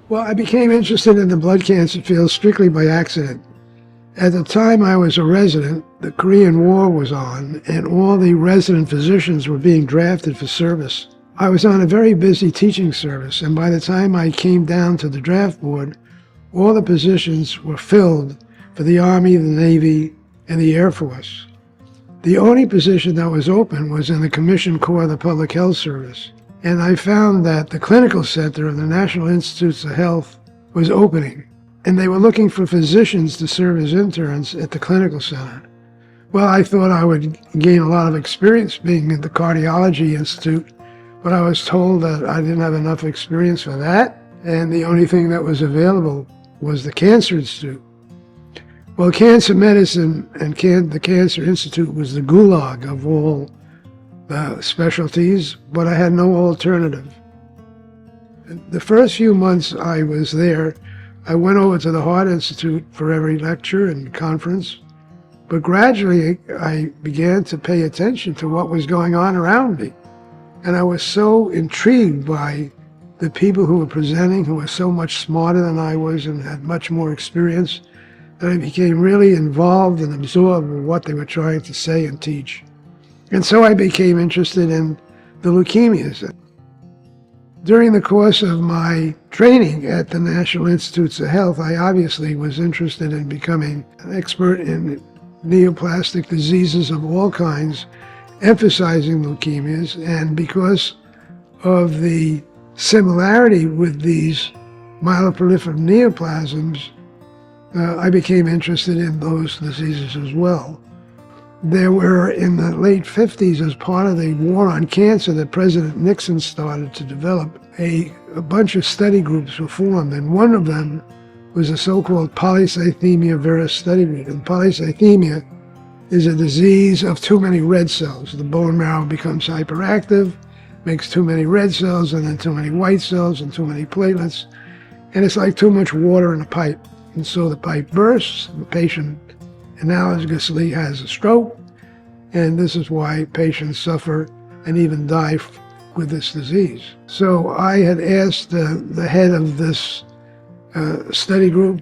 Well, I became interested in the blood cancer field strictly by accident. At the time I was a resident, the Korean War was on, and all the resident physicians were being drafted for service. I was on a very busy teaching service, and by the time I came down to the draft board, all the positions were filled for the Army, the Navy, and the Air Force. The only position that was open was in the Commissioned Corps of the Public Health Service, and I found that the clinical center of the National Institutes of Health was opening, and they were looking for physicians to serve as interns at the clinical center. Well, I thought I would gain a lot of experience being at the Cardiology Institute, but I was told that I didn't have enough experience for that, and the only thing that was available was the Cancer Institute. Well, cancer medicine and the Cancer Institute was the gulag of all the specialties, but I had no alternative. The first few months I was there, I went over to the Heart Institute for every lecture and conference, but gradually I began to pay attention to what was going on around me. And I was so intrigued by the people who were presenting, who were so much smarter than I was and had much more experience, that I became really involved and absorbed in what they were trying to say and teach. And so I became interested in the leukemias. During the course of my training at the National Institutes of Health, I obviously was interested in becoming an expert in neoplastic diseases of all kinds, emphasizing leukemias, and because of the similarity with these myeloproliferative neoplasms, I became interested in those diseases as well. There were, in the late 50s, as part of the war on cancer that President Nixon started to develop, a bunch of study groups were formed, and one of them was a so-called polycythemia vera study group. And polycythemia is a disease of too many red cells. The bone marrow becomes hyperactive, makes too many red cells, and then too many white cells, and too many platelets, and it's like too much water in a pipe. And so the pipe bursts, the patient analogously has a stroke, and this is why patients suffer and even die with this disease. So I had asked the head of this study group,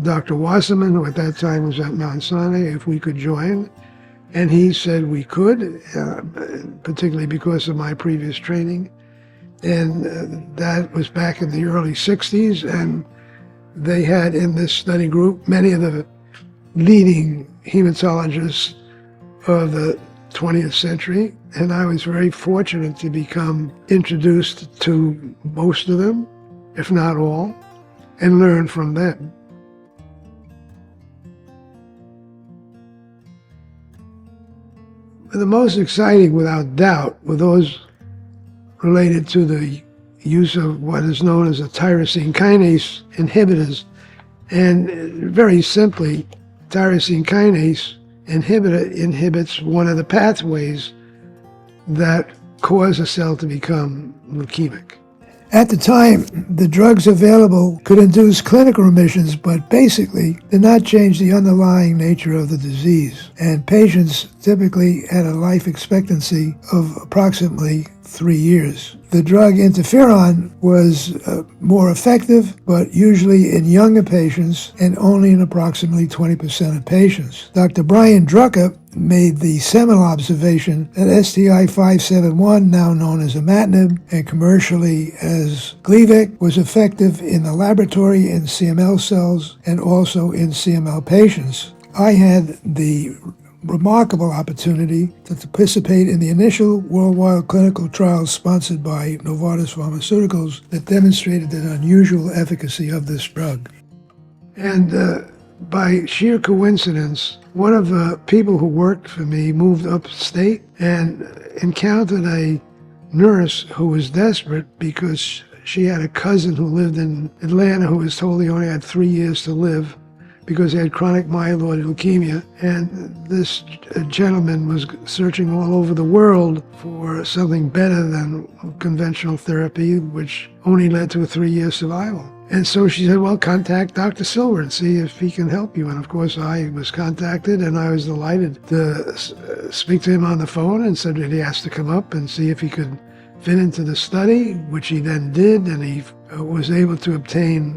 Dr. Wasserman, who at that time was at Mount Sinai, if we could join, and he said we could, particularly because of my previous training, and that was back in the early 60s, and they had in this study group many of the leading hematologists of the 20th century, and I was very fortunate to become introduced to most of them, if not all, and learn from them. The most exciting, without doubt, were those related to the use of what is known as a tyrosine kinase inhibitors. And very simply, tyrosine kinase inhibitor inhibits one of the pathways that cause a cell to become leukemic. At the time, the drugs available could induce clinical remissions, but basically did not change the underlying nature of the disease. And patients typically had a life expectancy of approximately 3 years. The drug interferon was more effective, but usually in younger patients and only in approximately 20% of patients. Dr. Brian Drucker made the seminal observation that STI-571, now known as imatinib and commercially as Gleevec, was effective in the laboratory in CML cells and also in CML patients. I had the remarkable opportunity to participate in the initial worldwide clinical trials sponsored by Novartis Pharmaceuticals that demonstrated the unusual efficacy of this drug. And by sheer coincidence, one of the people who worked for me moved upstate and encountered a nurse who was desperate because she had a cousin who lived in Atlanta who was told he only had 3 years to live because he had chronic myeloid leukemia. And this gentleman was searching all over the world for something better than conventional therapy, which only led to a 3-year survival. And so she said, well, contact Dr. Silver and see if he can help you. And of course, I was contacted, and I was delighted to speak to him on the phone and said that he has to come up and see if he could fit into the study, which he then did, and he was able to obtain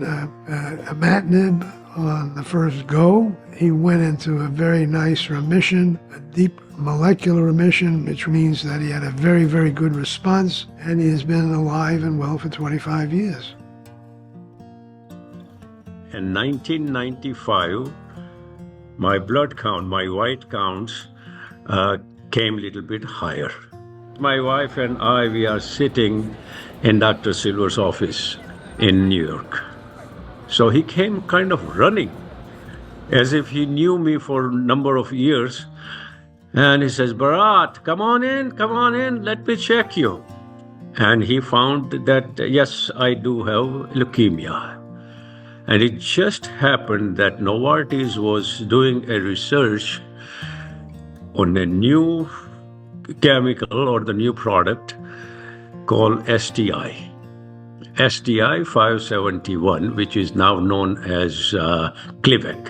imatinib on the first go. He went into a very nice remission, a deep molecular remission, which means that he had a very, very good response, and he has been alive and well for 25 years. In 1995, my blood count, my white counts, came a little bit higher. My wife and I, we are sitting in Dr. Silver's office in New York. So he came kind of running, as if he knew me for a number of years. And he says, "Bharat, come on in, let me check you." And he found that, yes, I do have leukemia. And it just happened that Novartis was doing a research on a new chemical or the new product called STI 571, which is now known as Clivec.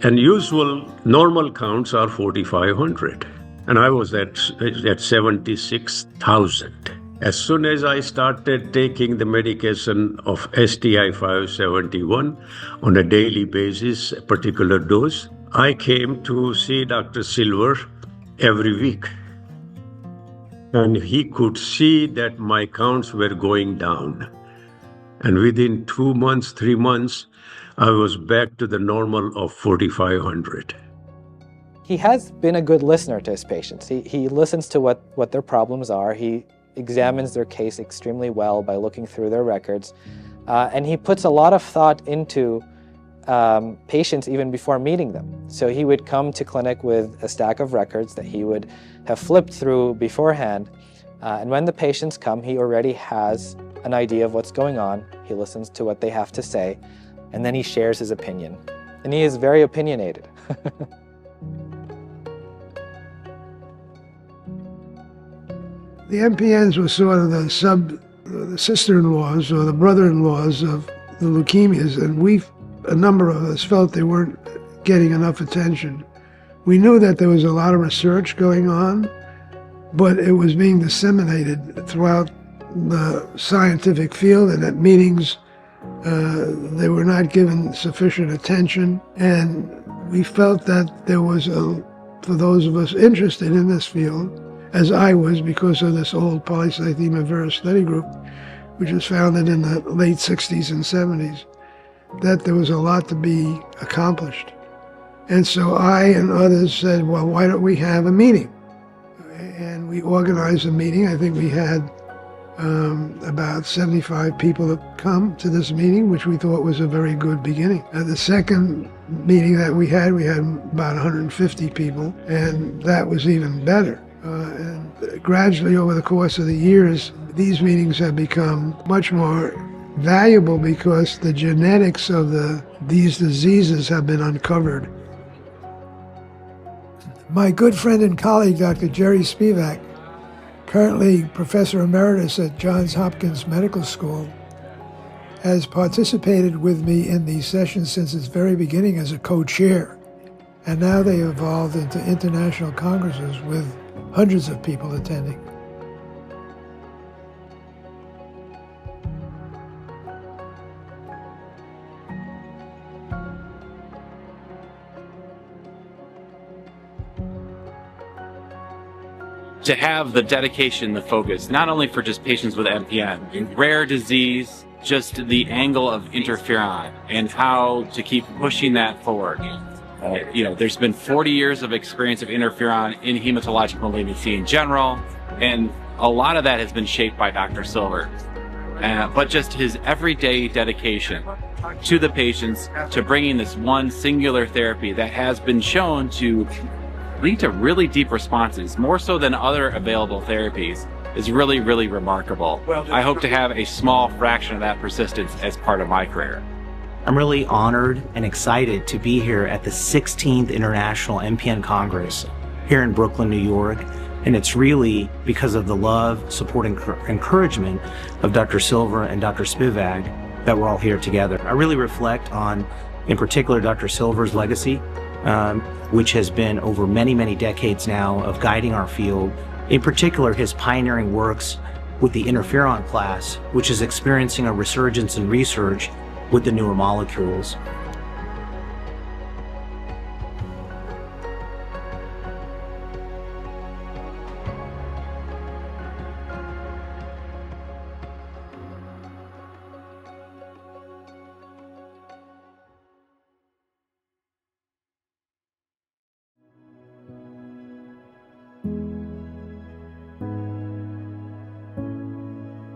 And usual normal counts are 4,500. And I was at 76,000. As soon as I started taking the medication of STI 571 on a daily basis, a particular dose, I came to see Dr. Silver every week. And he could see that my counts were going down. And within 2 months, 3 months, I was back to the normal of 4,500. He has been a good listener to his patients. He listens to what their problems are. He examines their case extremely well by looking through their records. And he puts a lot of thought into patients even before meeting them. So he would come to clinic with a stack of records that he would have flipped through beforehand. And when the patients come, he already has an idea of what's going on. He listens to what they have to say, and then he shares his opinion. And he is very opinionated. The MPNs were sort of the sister-in-laws or the brother-in-laws of the leukemias, and a number of us felt they weren't getting enough attention. We knew that there was a lot of research going on, but it was being disseminated throughout the scientific field, and at meetings they were not given sufficient attention. And we felt that there was, for those of us interested in this field, as I was because of this old polycythemia vera study group, which was founded in the late 60s and 70s, that there was a lot to be accomplished. And so I and others said, well, why don't we have a meeting? And we organized a meeting. I think we had about 75 people that come to this meeting, which we thought was a very good beginning. At the second meeting that we had about 150 people, and that was even better. And gradually over the course of the years, these meetings have become much more valuable because the genetics of these diseases have been uncovered. My good friend and colleague, Dr. Jerry Spivak, currently Professor Emeritus at Johns Hopkins Medical School, has participated with me in these sessions since its very beginning as a co-chair. And now they evolved into international congresses with hundreds of people attending. To have the dedication, the focus, not only for just patients with MPN, in rare disease, just the angle of interferon and how to keep pushing that forward. There's been 40 years of experience of interferon in hematologic malignancy in general, and a lot of that has been shaped by Dr. Silver. But just his everyday dedication to the patients, to bringing this one singular therapy that has been shown to lead to really deep responses, more so than other available therapies, is really, really remarkable. I hope to have a small fraction of that persistence as part of my career. I'm really honored and excited to be here at the 16th International MPN Congress here in Brooklyn, New York. And it's really because of the love, support, and encouragement of Dr. Silver and Dr. Spivak that we're all here together. I really reflect on, in particular, Dr. Silver's legacy, which has been over many, many decades now of guiding our field. In particular, his pioneering works with the interferon class, which is experiencing a resurgence in research with the newer molecules.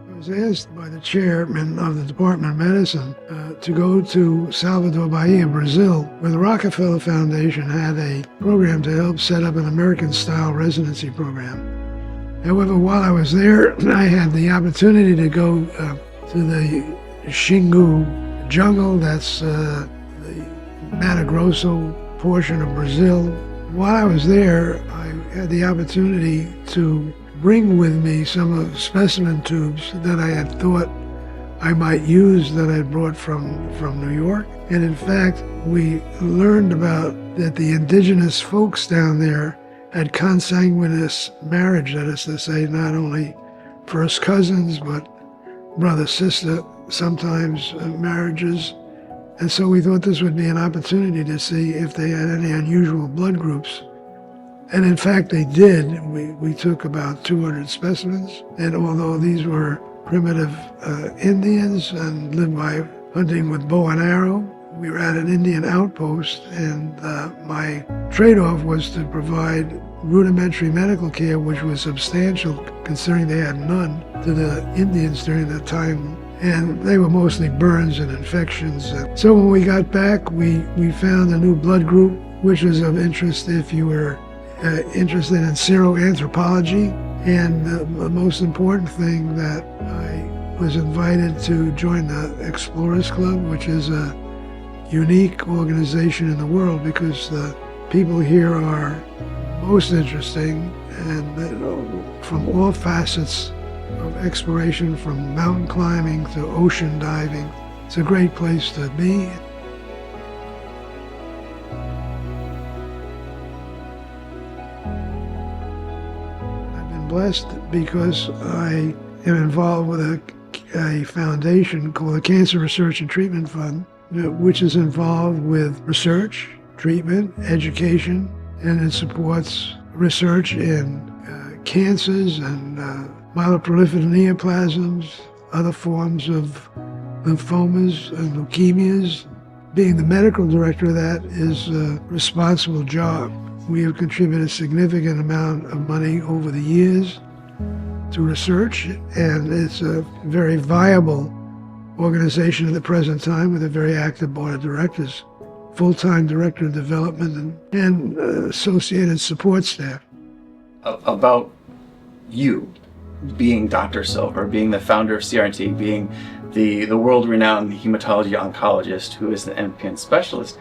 I was asked by the chairman of the Department of Medicine to go to Salvador Bahia, Brazil, where the Rockefeller Foundation had a program to help set up an American-style residency program. However, while I was there, I had the opportunity to go to the Xingu jungle, that's the Mato Grosso portion of Brazil. While I was there, I had the opportunity to bring with me some of the specimen tubes that I had thought I might use that I had brought from New York. And in fact, we learned about that the indigenous folks down there had consanguineous marriage, that is to say, not only first cousins, but brother-sister, sometimes marriages. And so we thought this would be an opportunity to see if they had any unusual blood groups. And in fact, they did. We took about 200 specimens, and although these were primitive Indians and lived by hunting with bow and arrow, we were at an Indian outpost, and my trade-off was to provide rudimentary medical care, which was substantial considering they had none, to the Indians during that time. And they were mostly burns and infections. So when we got back, we found a new blood group, which was of interest if you were interested in seroanthropology. And the most important thing, that I was invited to join the Explorers Club, which is a unique organization in the world because the people here are most interesting and from all facets of exploration, from mountain climbing to ocean diving. It's a great place to be. Blessed because I am involved with a foundation called the Cancer Research and Treatment Fund, which is involved with research, treatment, education, and it supports research in cancers and myeloproliferative neoplasms, other forms of lymphomas and leukemias. Being the medical director of that is a responsible job. We have contributed a significant amount of money over the years to research, and it's a very viable organization at the present time with a very active board of directors, full-time director of development, and associated support staff. About you being Dr. Silver, being the founder of CRNT, being the world-renowned hematology oncologist who is an MPN specialist,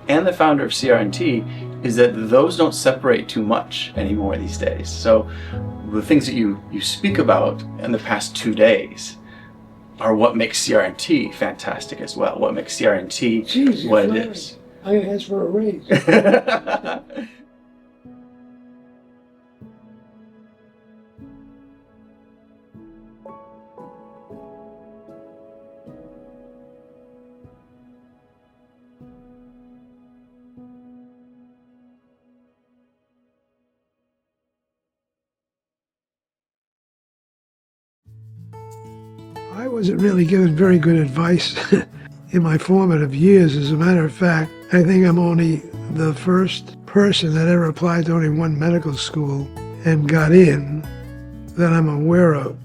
and the founder of CRNT, is that those don't separate too much anymore these days. So the things that you speak about in the past 2 days are what makes CRNT fantastic as well, what makes CRNT what it is. I'm going to ask for a raise. I wasn't really given very good advice in my formative years. As a matter of fact, I think I'm only the first person that ever applied to only one medical school and got in that I'm aware of.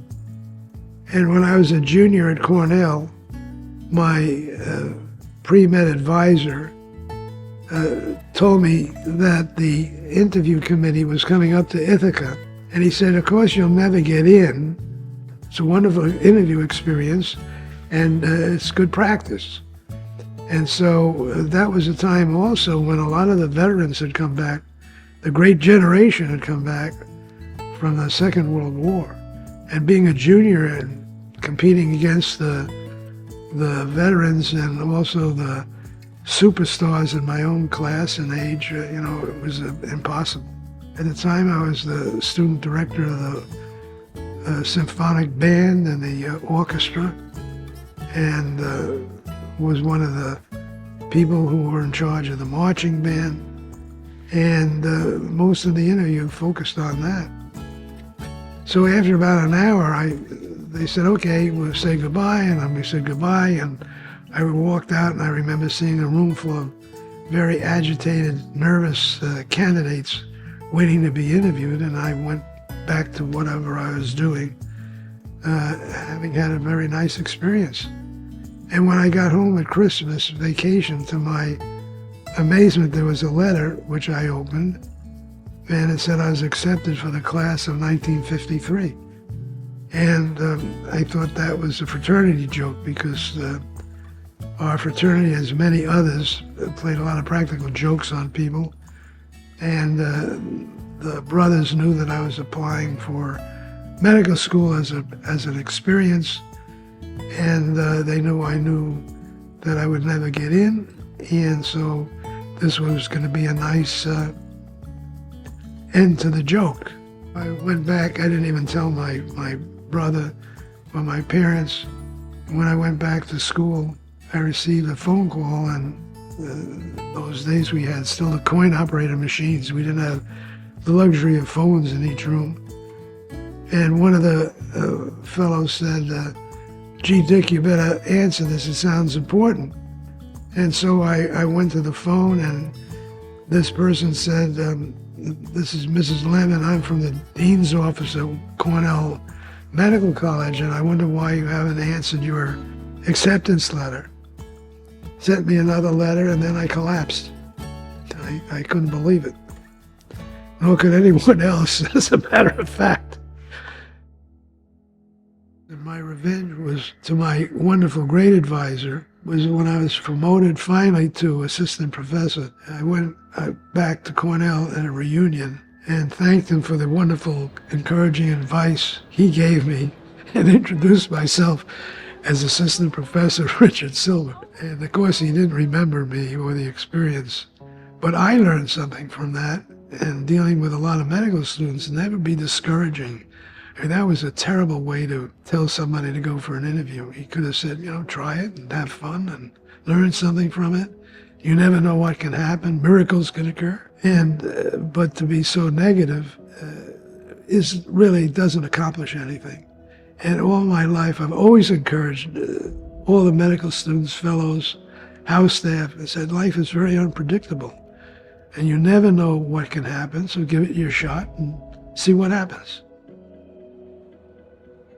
And when I was a junior at Cornell, my pre-med advisor told me that the interview committee was coming up to Ithaca, and he said, of course you'll never get in. It's a wonderful interview experience, and it's good practice. And so that was a time also when a lot of the veterans had come back. The great generation had come back from the Second World War. And being a junior and competing against the veterans and also the superstars in my own class and age, it was impossible. At the time, I was the student director of the symphonic band and the orchestra, and was one of the people who were in charge of the marching band. And most of the interview focused on that. So after about an hour, they said, okay, we'll say goodbye, and we said goodbye, and I walked out, and I remember seeing a room full of very agitated, nervous candidates waiting to be interviewed, and I went back to whatever I was doing, having had a very nice experience. And when I got home at Christmas vacation, to my amazement, there was a letter which I opened, and it said I was accepted for the class of 1953. And I thought that was a fraternity joke, because our fraternity, as many others, played a lot of practical jokes on people. And the brothers knew that I was applying for medical school as an experience, and they knew I knew that I would never get in, and so this was going to be a nice end to the joke. I went back. I didn't even tell my brother or my parents. When I went back to school, I received a phone call, and those days we had still the coin-operated machines. We didn't have the luxury of phones in each room. And one of the fellows said, gee, Dick, you better answer this. It sounds important. And so I went to the phone, and this person said, this is Mrs. Lemon. I'm from the Dean's office at Cornell Medical College, and I wonder why you haven't answered your acceptance letter. Sent me another letter, and then I collapsed. I couldn't believe it. Nor could anyone else, as a matter of fact. And my revenge was to my wonderful grade advisor, was when I was promoted finally to assistant professor. I went back to Cornell at a reunion and thanked him for the wonderful, encouraging advice he gave me, and introduced myself as Assistant Professor Richard Silver. And of course, he didn't remember me or the experience. But I learned something from that, and dealing with a lot of medical students, never be discouraging. I mean, that was a terrible way to tell somebody to go for an interview. He could have said, try it and have fun and learn something from it. You never know what can happen. Miracles can occur. And but to be so negative really doesn't accomplish anything. And all my life, I've always encouraged all the medical students, fellows, house staff, and said life is very unpredictable. And you never know what can happen, so give it your shot and see what happens.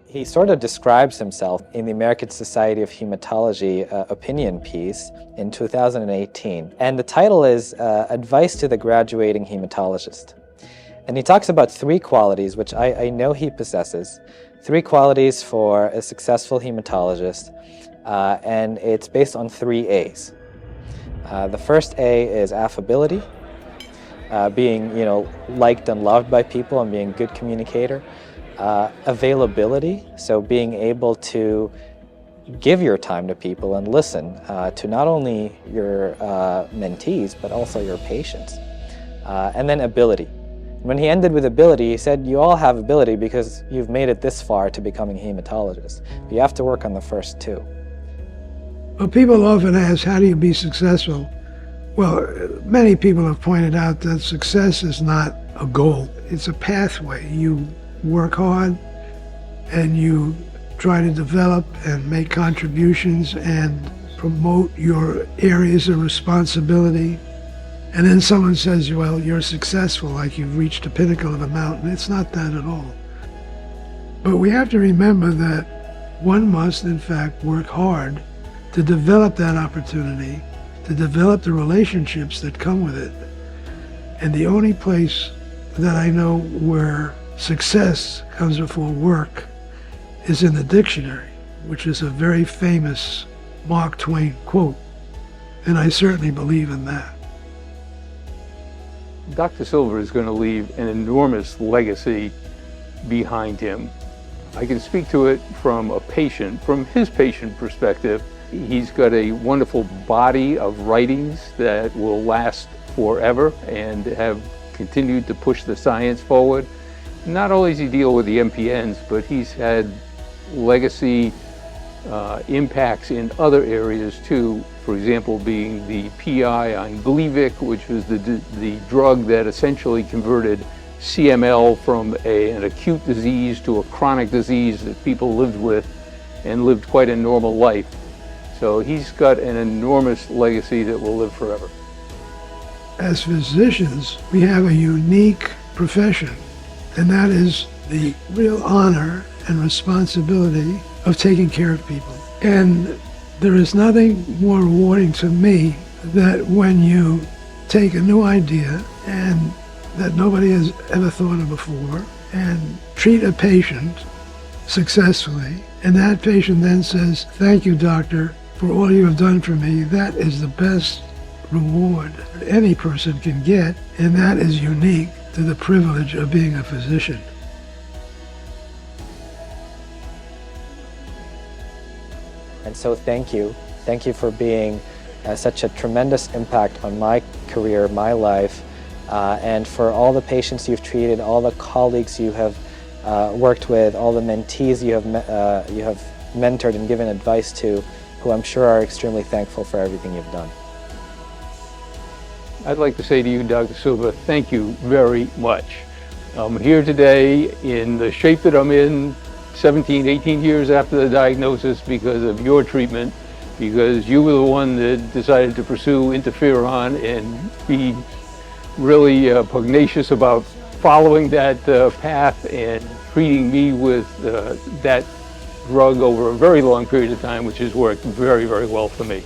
He sort of describes himself in the American Society of Hematology opinion piece in 2018. And the title is Advice to the Graduating Hematologist. And he talks about 3 qualities, which I know he possesses. 3 qualities for a successful hematologist, and it's based on 3 A's. The first A is affability, being liked and loved by people and being a good communicator. Availability, so being able to give your time to people and listen to not only your mentees but also your patients. And then ability. When he ended with ability, he said, you all have ability because you've made it this far to becoming a hematologist. But you have to work on the first 2. Well, people often ask, how do you be successful? Well, many people have pointed out that success is not a goal. It's a pathway. You work hard and you try to develop and make contributions and promote your areas of responsibility. And then someone says, well, you're successful, like you've reached the pinnacle of a mountain. It's not that at all. But we have to remember that one must, in fact, work hard to develop that opportunity, to develop the relationships that come with it. And the only place that I know where success comes before work is in the dictionary, which is a very famous Mark Twain quote. And I certainly believe in that. Dr. Silver is going to leave an enormous legacy behind him. I can speak to it from his patient perspective. He's got a wonderful body of writings that will last forever and have continued to push the science forward. Not only does he deal with the MPNs, but he's had legacy impacts in other areas too. For example, being the PI on Gleevec, which was the drug that essentially converted CML from an acute disease to a chronic disease that people lived with and lived quite a normal life. So he's got an enormous legacy that will live forever. As physicians, we have a unique profession, and that is the real honor and responsibility of taking care of people. And there is nothing more rewarding to me that when you take a new idea and that nobody has ever thought of before and treat a patient successfully, and that patient then says, "Thank you, doctor, for all you have done for me." That is the best reward any person can get, and that is unique to the privilege of being a physician. And so thank you. Thank you for being such a tremendous impact on my career, my life, and for all the patients you've treated, all the colleagues you have worked with, all the mentees you have mentored and given advice to, who I'm sure are extremely thankful for everything you've done. I'd like to say to you, Dr. Silva, thank you very much. I'm here today in the shape that I'm in 17, 18 years after the diagnosis because of your treatment, because you were the one that decided to pursue interferon and be really pugnacious about following that path and treating me with that drug over a very long period of time, which has worked very, very well for me.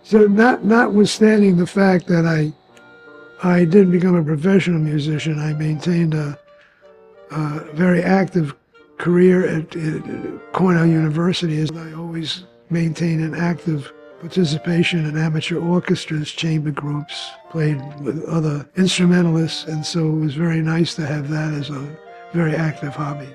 So notwithstanding the fact that I didn't become a professional musician, I maintained a very active career at Cornell University. I always maintained an active participation in amateur orchestras, chamber groups, played with other instrumentalists, and so it was very nice to have that as a very active hobby.